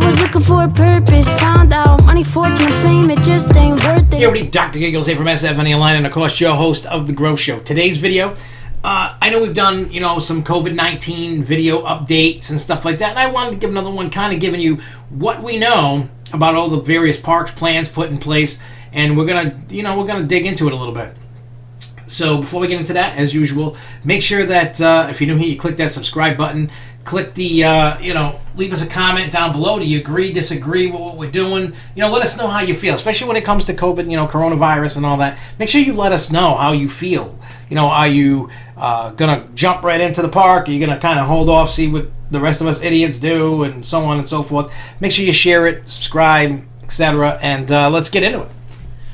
was looking for a purpose, found out money, fortune, fame, it just ain't worth it. Hey everybody, Dr. Giggles here from SFNEOnline, and of course your host of The Growth Show. Today's video, I know we've done, some COVID-19 video updates and stuff like that, and I wanted to give another one kind of giving you what we know about all the various parks plans put in place, and we're gonna dig into it a little bit. So before we get into that, as usual, make sure that if you're new here, you click that subscribe button. Click the, leave us a comment down below. Do you agree, disagree with what we're doing? Let us know how you feel, especially when it comes to COVID, coronavirus and all that. Make sure you let us know how you feel. Are you going to jump right into the park? Are you going to kind of hold off, see what the rest of us idiots do, and so on and so forth? Make sure you share it, subscribe, etc., and let's get into it.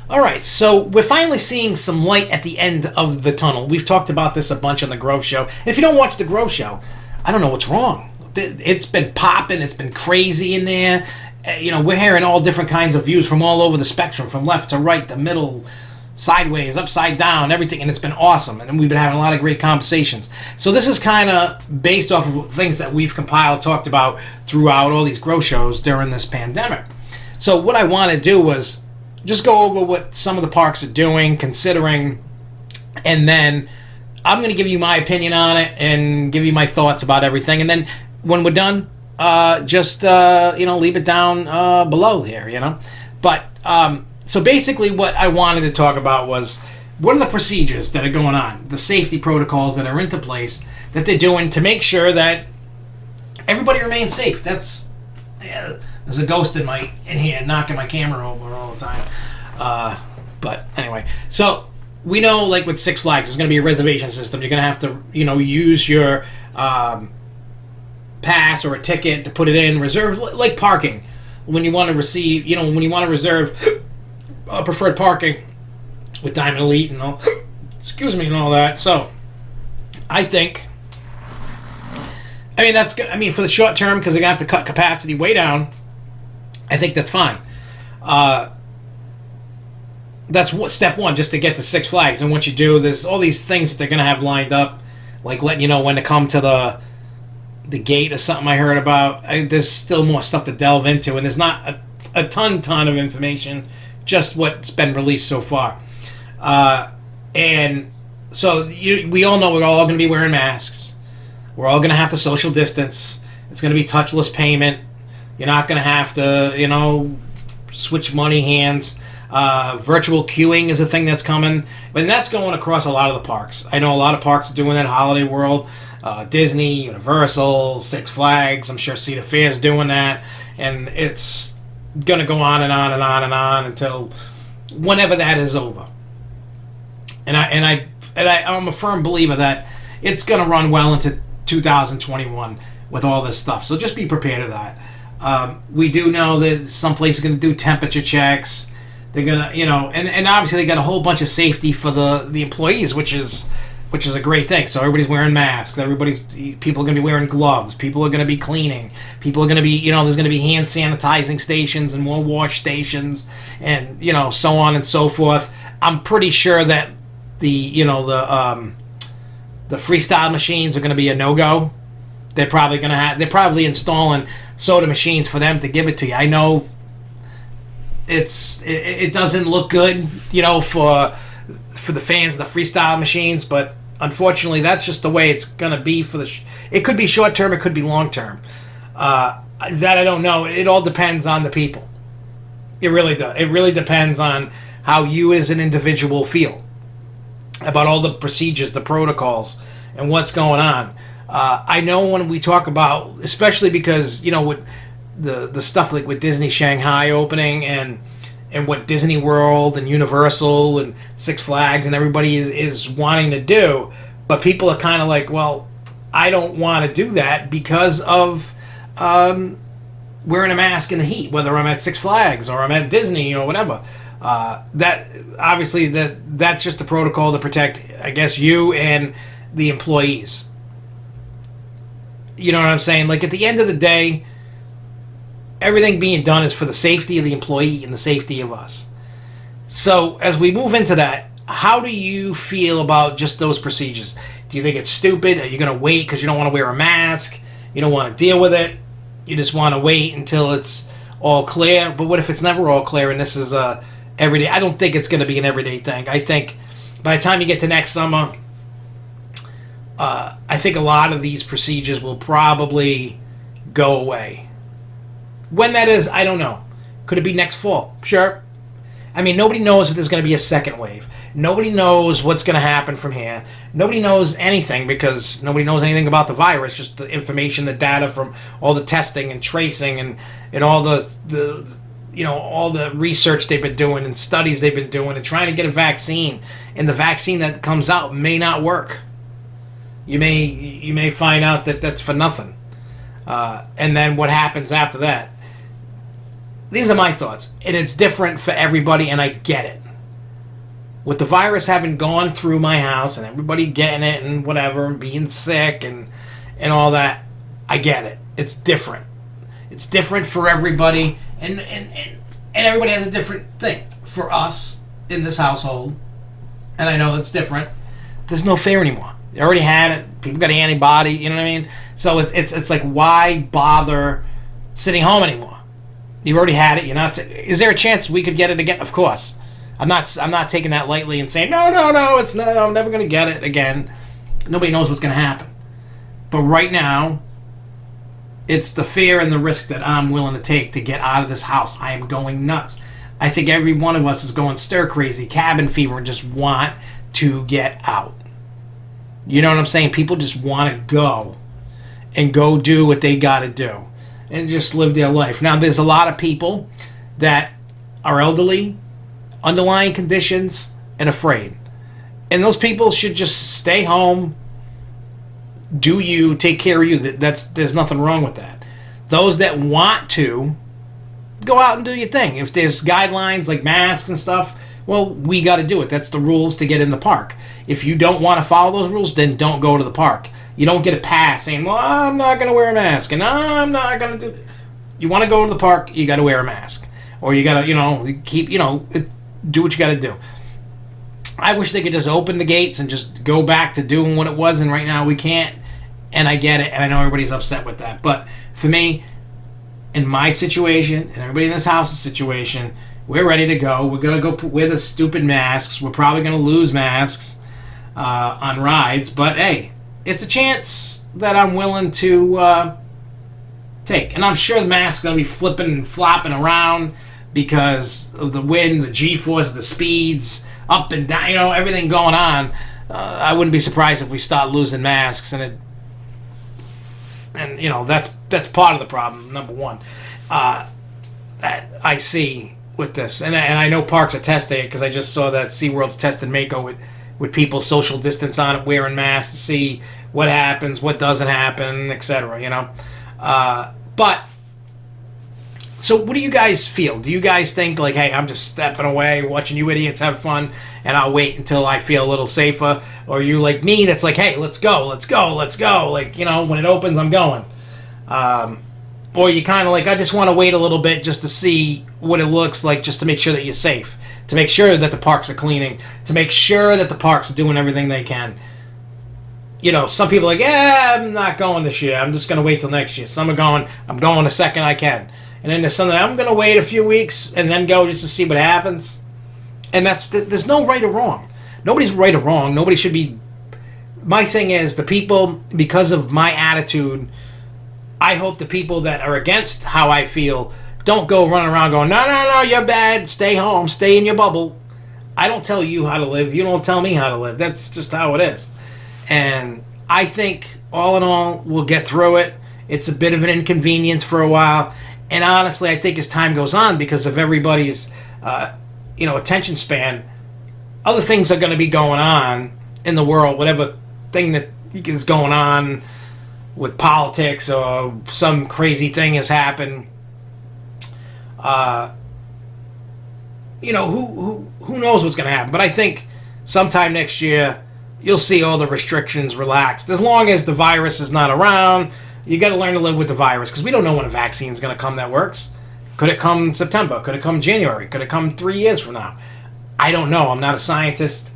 All right, so we're finally seeing some light at the end of the tunnel. We've talked about this a bunch on The Growth Show. And if you don't watch The Growth Show, I don't know what's wrong. It's been popping. It's been crazy in there. We're hearing all different kinds of views from all over the spectrum, from left to right, the middle, sideways, upside down, everything. And it's been awesome. And we've been having a lot of great conversations. So this is kind of based off of things that we've compiled, talked about throughout all these Growth Shows during this pandemic. So what I want to do was just go over what some of the parks are doing, considering, and then I'm going to give you my opinion on it and give you my thoughts about everything. And then when we're done, just leave it down below here, But so basically what I wanted to talk about was what are the procedures that are going on, the safety protocols that are into place that they're doing to make sure that everybody remains safe. There's a ghost in here knocking my camera over all the time. But anyway, so we know, like with Six Flags, there's going to be a reservation system. You're going to have to, use your pass or a ticket to put it in. Reserve, like parking. When you want to receive, when you want to reserve preferred parking with Diamond Elite and all, and all that. So, I think, that's good. For the short term, because they're going to have to cut capacity way down, I think that's fine. That's what step one, just to get to Six Flags. And once you do, there's all these things that they're going to have lined up, like letting you know when to come to the gate or something I heard about. There's still more stuff to delve into, and there's not a ton of information, just what's been released so far. And so we all know we're all going to be wearing masks. We're all going to have to social distance. It's going to be touchless payment. You're not going to have to, switch money hands. Virtual queuing is a thing that's coming, but that's going across a lot of the parks. I know a lot of parks are doing that. Holiday World, Disney, Universal, Six Flags. I'm sure Cedar Fair is doing that, and it's going to go on and on and on and on until whenever that is over. And I'm a firm believer that it's going to run well into 2021 with all this stuff. So just be prepared of that. We do know that some places are going to do temperature checks. They're going to, and obviously they got a whole bunch of safety for the employees, which is a great thing. So everybody's wearing masks. People are going to be wearing gloves. People are going to be cleaning. People are going to be, there's going to be hand sanitizing stations and more wash stations and, so on and so forth. I'm pretty sure that the freestyle machines are going to be a no-go. They're probably installing soda machines for them to give it to you. I know it doesn't look good, for the fans of the freestyle machines, but unfortunately that's just the way it's going to be it could be short term, it could be long term. That I don't know. It all depends on the people. It really does. It really depends on how you as an individual feel about all the procedures, the protocols, and what's going on. I know when we talk about, especially because, with the stuff like with Disney Shanghai opening and what Disney World and Universal and Six Flags and everybody is wanting to do, but people are kind of like, well, I don't want to do that because of wearing a mask in the heat, whether I'm at Six Flags or I'm at Disney or whatever. That obviously that's just a protocol to protect, I guess, you and the employees. You know what I'm saying? Like, at the end of the day, everything being done is for the safety of the employee and the safety of us. So as we move into that, how do you feel about just those procedures? Do you think it's stupid? Are you going to wait because you don't want to wear a mask? You don't want to deal with it? you just want to wait until it's all clear. But what if it's never all clear and this is a everyday? I don't think it's going to be an everyday thing. I think by the time you get to next summer, I think a lot of these procedures will probably go away. When that is, I don't know. Could it be next fall? Sure. I mean, nobody knows if there's going to be a second wave. Nobody knows what's going to happen from here. Nobody knows anything because nobody knows anything about the virus. Just the information, the data from all the testing and tracing and all the all the research they've been doing and studies they've been doing and trying to get a vaccine. And the vaccine that comes out may not work. You may find out that that's for nothing. And then what happens after that? These are my thoughts. And it's different for everybody, and I get it. With the virus having gone through my house and everybody getting it and whatever, and being sick and all that, I get it. It's different. It's different for everybody, and everybody has a different thing. For us in this household, and I know that's different, there's no fear anymore. They already had it. People got an antibody, you know what I mean? So it's like, why bother sitting home anymore? You've already had it. You're not. Is there a chance we could get it again? Of course. I'm not taking that lightly and saying no. It's no. I'm never going to get it again. Nobody knows what's going to happen. But right now, it's the fear and the risk that I'm willing to take to get out of this house. I am going nuts. I think every one of us is going stir crazy, cabin fever, and just want to get out. You know what I'm saying? People just want to go and go do what they got to do and just live their life. Now, there's a lot of people that are elderly, underlying conditions, and afraid. And those people should just stay home, do you, take care of you. There's nothing wrong with that. Those that want to, go out and do your thing. If there's guidelines like masks and stuff, well, we got to do it. That's the rules to get in the park. If you don't want to follow those rules, then don't go to the park. You don't get a pass saying, well, I'm not going to wear a mask, and I'm not going to do it. You want to go to the park, you got to wear a mask. Or you got to, keep, do what you got to do. I wish they could just open the gates and just go back to doing what it was, and right now we can't. And I get it, and I know everybody's upset with that. But for me, in my situation, and everybody in this house's situation, we're ready to go. We're going to go wear the stupid masks. We're probably going to lose masks on rides. But, hey, it's a chance that I'm willing to take. And I'm sure the mask's going to be flipping and flopping around because of the wind, the G-force, the speeds, up and down, everything going on. I wouldn't be surprised if we start losing masks, and that's part of the problem, number one, that I see with this. And I know parks are testing it because I just saw that SeaWorld's testing Mako with people social distance on it, wearing masks to see what happens, what doesn't happen, etc. But so what do you guys feel? Do you guys think like, hey, I'm just stepping away, watching you idiots have fun, and I'll wait until I feel a little safer? Or are you like me that's like, hey, let's go. Like, when it opens, I'm going. Or you kind of like, I just want to wait a little bit just to see what it looks like, just to make sure that you're safe, to make sure that the parks are cleaning, to make sure that the parks are doing everything they can. Some people are like, I'm not going this year. I'm just going to wait till next year. Some are going, I'm going the second I can. And then there's something, I'm going to wait a few weeks and then go just to see what happens. And there's no right or wrong. Nobody's right or wrong. Nobody should be. My thing is, the people, because of my attitude, I hope the people that are against how I feel don't go running around going, no, you're bad. Stay home. Stay in your bubble. I don't tell you how to live. You don't tell me how to live. That's just how it is. And I think, all in all, we'll get through it. It's a bit of an inconvenience for a while. And honestly, I think as time goes on, because of everybody's, attention span, other things are going to be going on in the world. Whatever thing that is going on with politics or some crazy thing has happened. Who knows what's going to happen? But I think sometime next year, you'll see all the restrictions relaxed. As long as the virus is not around, you got to learn to live with the virus, because we don't know when a vaccine is going to come that works. Could it come September? Could it come January? Could it come 3 years from now? I don't know. I'm not a scientist.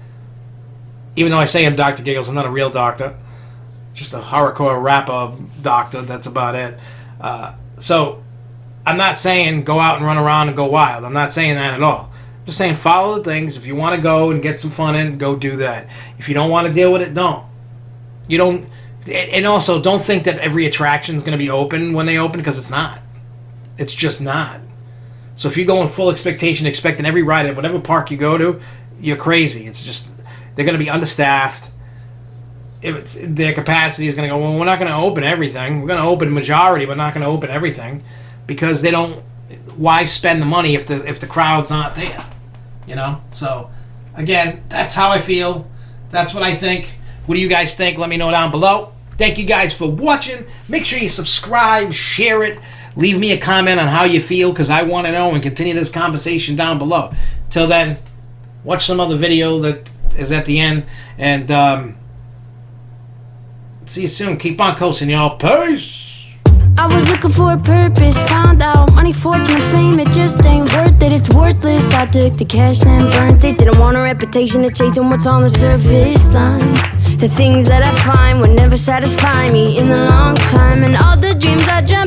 Even though I say I'm Dr. Giggles, I'm not a real doctor. Just a hardcore rapper doctor. That's about it. So I'm not saying go out and run around and go wild. I'm not saying that at all. I'm just saying follow the things. If you want to go and get some fun in, go do that. If you don't want to deal with it, don't. You don't. And also, don't think that every attraction is going to be open when they open, because it's not. It's just not. So if you go in full expectation, expecting every ride at whatever park you go to, you're crazy. It's just, they're going to be understaffed. Their capacity is going to go, well, we're not going to open everything. We're going to open majority, but not going to open everything, because they don't. Why spend the money if the crowd's not there? You know. So again, that's how I feel. That's what I think. What do you guys think? Let me know down below. Thank you guys for watching. Make sure you subscribe, share it, leave me a comment on how you feel, because I want to know, and continue this conversation down below. Till then, watch some other video that is at the end, and see you soon. Keep on coasting, y'all. Peace. I was looking for a purpose, found out money, fortune, fame, it just ain't worth it, it's worthless. I took the cash and burnt it, didn't want a reputation of chasing what's on the surface line. The things that I find would never satisfy me in the long time, and all the dreams I dreamt